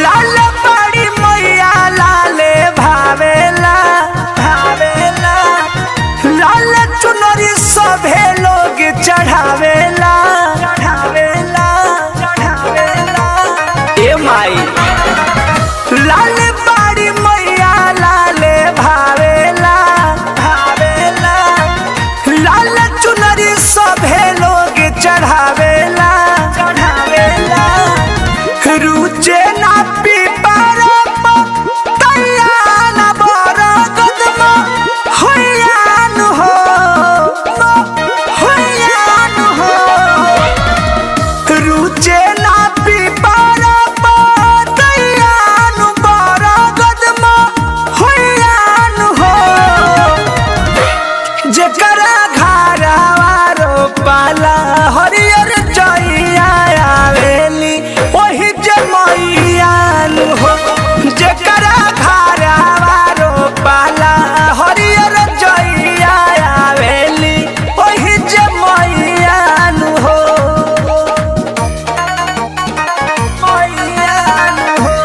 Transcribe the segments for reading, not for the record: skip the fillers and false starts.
लाल बड़ी मैया लाले भावेला भावेला लाल चुनरी सभे लोग चढ़ावेला चढ़ावेला चढ़ावेला। ए माई लाल बड़ी मैया लाले भावेला भावेला लाल चुनरी सभे लोग चढ़ावेला चढ़ावेला। रुचे ना पीपर तैयार बर कदम होयान हो होयान हो। रुचे ना पीपर तैयार बर कदम होयान हो। जेकरा घरवा रोपाला हरियर जइया आवेली ओही जे मैयान हो। जेकरा घरवा रोपाला हरियर जइया आवेली ओही जे मैयान हो मैयान हो।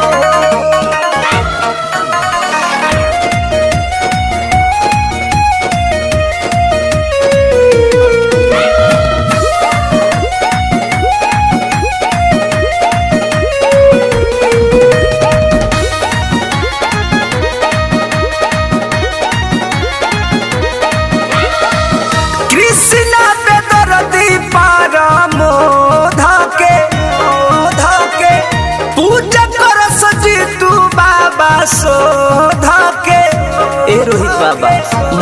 कृष्णा पे दरदी पार मोधके मोधके पूजा कर सजी तू बाबा सोधके। ए रोहित बाबा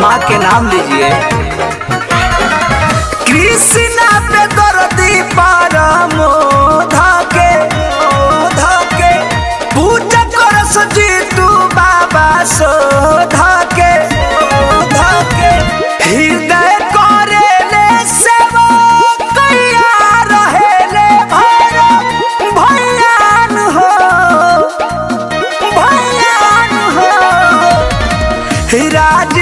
माँ के नाम लीजिए। कृष्णा पे दरदी पार मोधके मोधके पूजा कर सजी तू बाबा सोधके सोधके। हृदय करेले सेवा कैया रहेले भयान हो भयान हो। राज